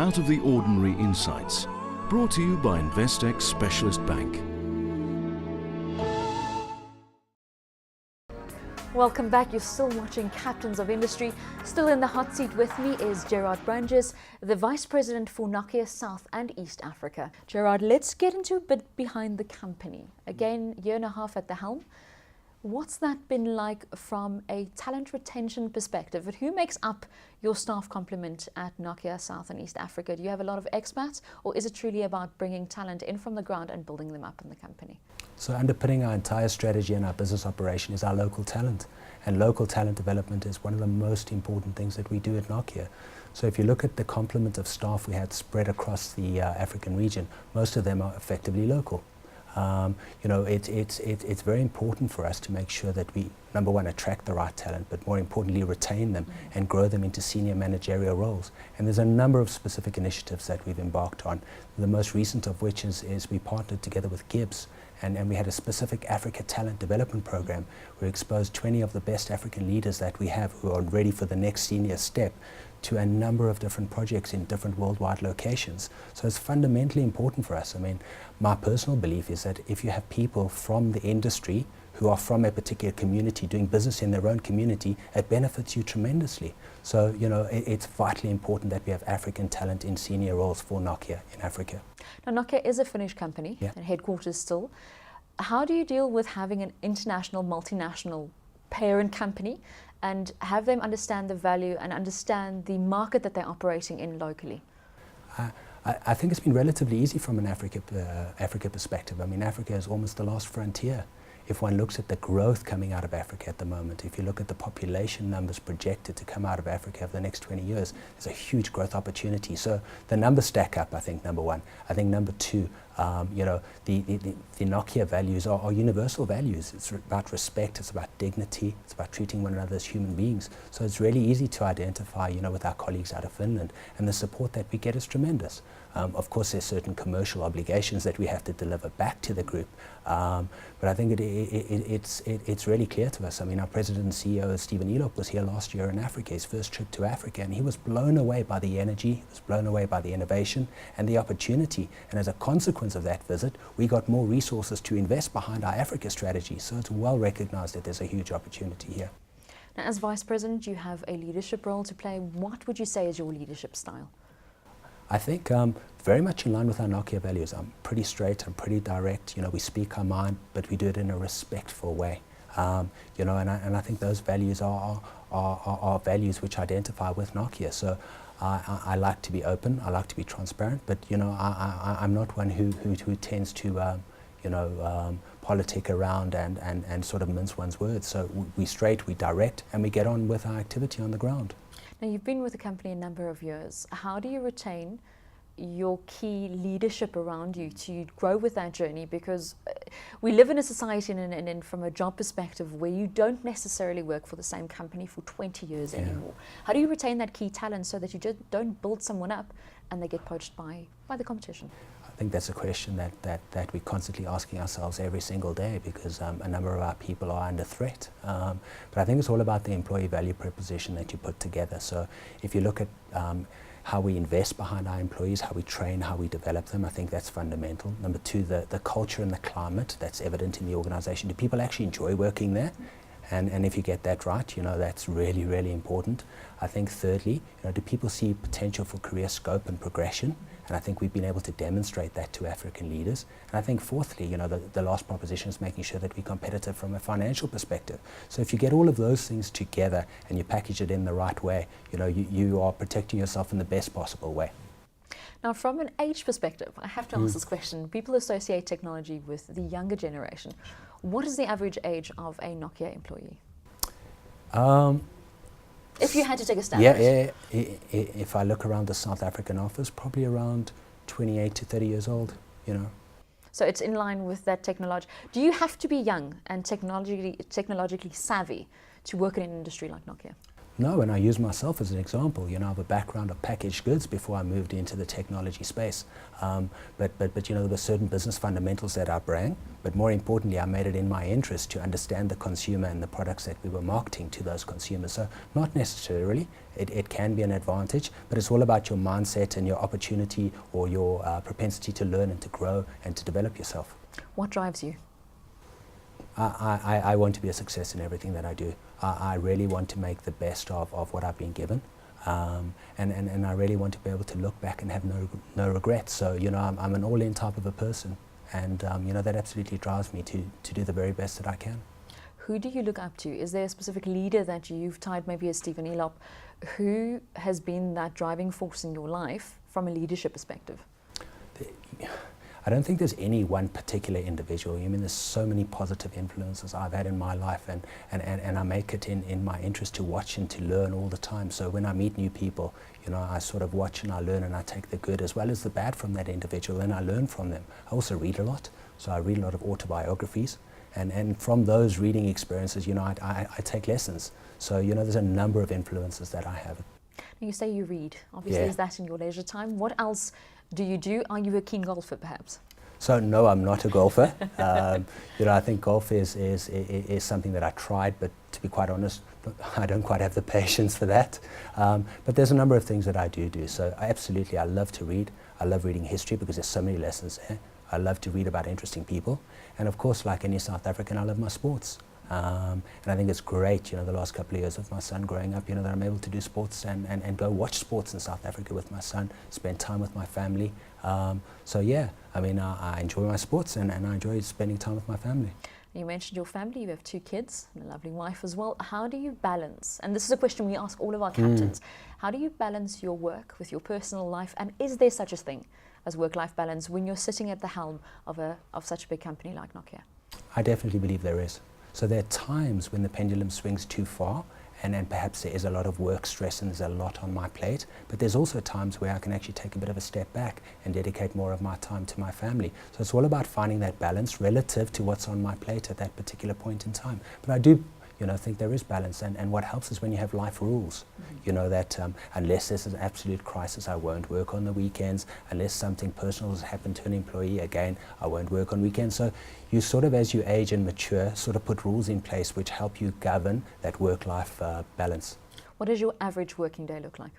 out of the ordinary insights. Brought to you by Investec Specialist Bank. Welcome back. You're still watching Captains of Industry. Still in the hot seat with me is Gerard Brandjes, the Vice President for Nokia South and East Africa. Gerard, let's get into a bit behind the company. Again, year and a half at the helm. What's that been like from a talent retention perspective? And who makes up your staff complement at Nokia South and East Africa? Do you have a lot of expats, or is it truly about bringing talent in from the ground and building them up in the company? So underpinning our entire strategy and our business operation is our local talent. And local talent development is one of the most important things that we do at Nokia. So if you look at the complement of staff we had spread across the African region, most of them are effectively local. It's very important for us to make sure that we, number one, attract the right talent, but more importantly, retain them and grow them into senior managerial roles. And there's a number of specific initiatives that we've embarked on. The most recent of which is we partnered together with Gibbs, and we had a specific Africa talent development program. We exposed 20 of the best African leaders that we have who are ready for the next senior step to a number of different projects in different worldwide locations. So it's fundamentally important for us. I mean, my personal belief is that if you have people from the industry who are from a particular community doing business in their own community, it benefits you tremendously. So, it's vitally important that we have African talent in senior roles for Nokia in Africa. Now, Nokia is a Finnish company, and headquarters still. How do you deal with having an international, multinational parent company and have them understand the value and understand the market that they're operating in locally? I think it's been relatively easy from an Africa perspective. I mean, Africa is almost the last frontier. If one looks at the growth coming out of Africa at the moment, if you look at the population numbers projected to come out of Africa over the next 20 years, there's a huge growth opportunity. So the numbers stack up, I think, number one. I think number two, the Nokia values are universal values. It's about respect, it's about dignity, it's about treating one another as human beings. So it's really easy to identify, with our colleagues out of Finland, and the support that we get is tremendous. Of course, there's certain commercial obligations that we have to deliver back to the group, but I think it's really clear to us. I mean, our president and CEO, Stephen Elop, was here last year in Africa, his first trip to Africa, and he was blown away by the energy, he was blown away by the innovation and the opportunity. And as a consequence of that visit, we got more resources to invest behind our Africa strategy. So it's well recognized that there's a huge opportunity here. Now, as Vice President, you have a leadership role to play. What would you say is your leadership style? I think very much in line with our Nokia values. I'm pretty straight, I'm pretty direct. We speak our mind, but we do it in a respectful way. And I think those values are values which identify with Nokia. So I like to be open, I like to be transparent, but I'm not one who tends to politic around and sort of mince one's words. So we straight, we direct, and we get on with our activity on the ground. Now, you've been with the company a number of years. How do you retain your key leadership around you to grow with that journey? Because we live in a society and from a job perspective where you don't necessarily work for the same company for 20 years anymore. How do you retain that key talent so that you just don't build someone up and they get poached by the competition? I think that's a question that we're constantly asking ourselves every single day, because a number of our people are under threat. But I think it's all about the employee value proposition that you put together. So if you look at how we invest behind our employees, how we train, how we develop them, I think that's fundamental. Number two, the culture and the climate that's evident in the organization. Do people actually enjoy working there? And if you get that right, that's really, really important. I think thirdly, do people see potential for career scope and progression? And I think we've been able to demonstrate that to African leaders. And I think fourthly, the last proposition is making sure that we're competitive from a financial perspective. So if you get all of those things together and you package it in the right way, you are protecting yourself in the best possible way. Now, from an age perspective, I have to ask this question. People associate technology with the younger generation. What is the average age of a Nokia employee? If you had to take a stab at it. If I look around the South African office, probably around 28 to 30 years old, So it's in line with that technology. Do you have to be young and technologically savvy to work in an industry like Nokia? No, and I use myself as an example. You know, I have a background of packaged goods before I moved into the technology space. But you know, there were certain business fundamentals that I bring, but more importantly, I made it in my interest to understand the consumer and the products that we were marketing to those consumers. So not necessarily, it can be an advantage, but it's all about your mindset and your opportunity or your propensity to learn and to grow and to develop yourself. What drives you? I want to be a success in everything that I do. I really want to make the best of what I've been given, and I really want to be able to look back and have no regrets. So, you know, I'm an all-in type of a person, and you know, that absolutely drives me to do the very best that I can. Who do you look up to? Is there a specific leader that you've tied, maybe as Stephen Elop, who has been that driving force in your life from a leadership perspective? I don't think there's any one particular individual. I mean, there's so many positive influences I've had in my life, and I make it in my interest to watch and to learn all the time. So when I meet new people, you know, I sort of watch and I learn, and I take the good as well as the bad from that individual, and I learn from them. I also read a lot, so I read a lot of autobiographies, and from those reading experiences, you know, I take lessons. So, you know, there's a number of influences that I have. You say you read. Obviously, Yeah. Is that in your leisure time? What else do you do? Are you a keen golfer, perhaps? So no, I'm not a golfer. You know, I think golf is something that I tried, but to be quite honest, I don't quite have the patience for that. But there's a number of things that I do. So absolutely, I love to read. I love reading history because there's so many lessons there. I love to read about interesting people. And of course, like any South African, I love my sports. And I think it's great, you know, the last couple of years of my son growing up, you know, that I'm able to do sports and go watch sports in South Africa with my son, spend time with my family. So yeah, I mean, I enjoy my sports and I enjoy spending time with my family. You mentioned your family, you have 2 kids and a lovely wife as well. How do you balance, and this is a question we ask all of our captains, how do you balance your work with your personal life, and is there such a thing as work-life balance when you're sitting at the helm of such a big company like Nokia? I definitely believe there is. So there are times when the pendulum swings too far, and perhaps there is a lot of work stress and there's a lot on my plate, but there's also times where I can actually take a bit of a step back and dedicate more of my time to my family. So it's all about finding that balance relative to what's on my plate at that particular point in time. But I do, you know, think there is balance, and what helps is when you have life rules. You know, that unless there's an absolute crisis, I won't work on the weekends. Unless something personal has happened to an employee, again, I won't work on weekends. So you sort of, as you age and mature, sort of put rules in place which help you govern that work-life balance. What does your average working day look like?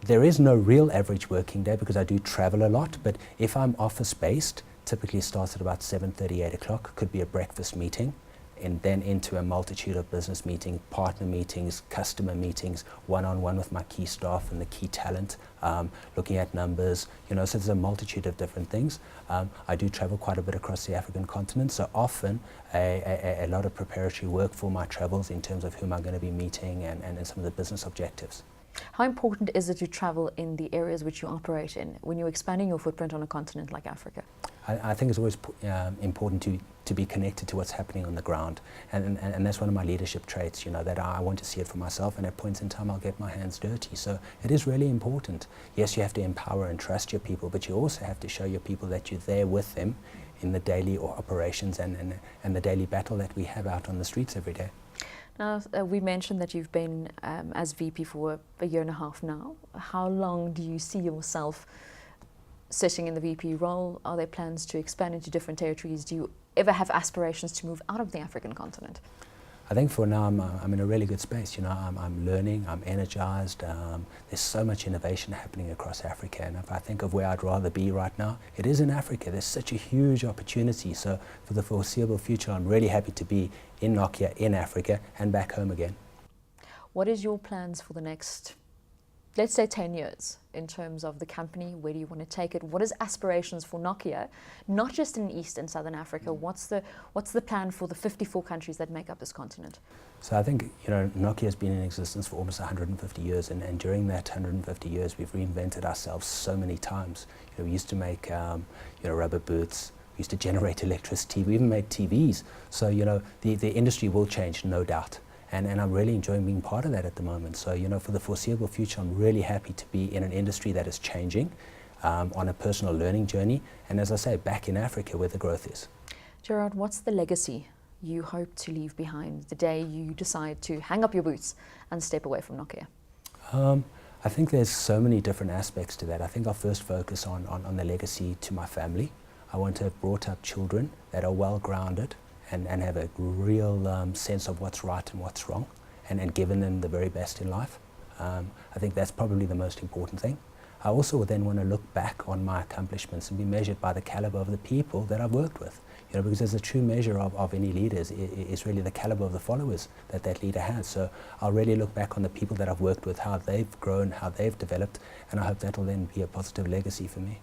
There is no real average working day because I do travel a lot, but if I'm office-based, typically starts at about 7:30, 8 o'clock, could be a breakfast meeting, and then into a multitude of business meetings, partner meetings, customer meetings, one-on-one with my key staff and the key talent, looking at numbers, you know, so there's a multitude of different things. I do travel quite a bit across the African continent, so often a lot of preparatory work for my travels in terms of whom I'm going to be meeting and some of the business objectives. How important is it to travel in the areas which you operate in when you're expanding your footprint on a continent like Africa? I think it's always important to be connected to what's happening on the ground, and that's one of my leadership traits, you know, that I want to see it for myself, and at points in time I'll get my hands dirty. So it is really important. Yes, you have to empower and trust your people, but you also have to show your people that you're there with them in the daily operations and the daily battle that we have out on the streets every day. Now, we mentioned that you've been as VP for a year and a half now. How long do you see yourself sitting in the VP role? Are there plans to expand into different territories? Do you ever have aspirations to move out of the African continent? I think for now I'm in a really good space. You know, I'm learning, I'm energized. There's so much innovation happening across Africa, and if I think of where I'd rather be right now, it is in Africa. There's such a huge opportunity. So for the foreseeable future, I'm really happy to be in Nokia, in Africa, and back home again. What is your plans for the next, let's say, 10 years in terms of the company? Where do you want to take it? What is aspirations for Nokia, not just in East and Southern Africa? What's the plan for the 54 countries that make up this continent? So I think, you know, Nokia has been in existence for almost 150 years, and during that 150 years, we've reinvented ourselves so many times. You know, we used to make, you know, rubber boots. We used to generate electricity. We even made TVs. So, you know, the industry will change, no doubt. And I'm really enjoying being part of that at the moment. So, you know, for the foreseeable future, I'm really happy to be in an industry that is changing, on a personal learning journey, and as I say, back in Africa where the growth is. Gerard, what's the legacy you hope to leave behind the day you decide to hang up your boots and step away from Nokia? I think there's so many different aspects to that. I think I'll first focus on the legacy to my family. I want to have brought up children that are well grounded and have a real sense of what's right and what's wrong, and given them the very best in life. I think that's probably the most important thing. I also then want to look back on my accomplishments and be measured by the caliber of the people that I've worked with. You know, because there's a true measure of any leaders is really the caliber of the followers that leader has. So I'll really look back on the people that I've worked with, how they've grown, how they've developed, and I hope that'll then be a positive legacy for me.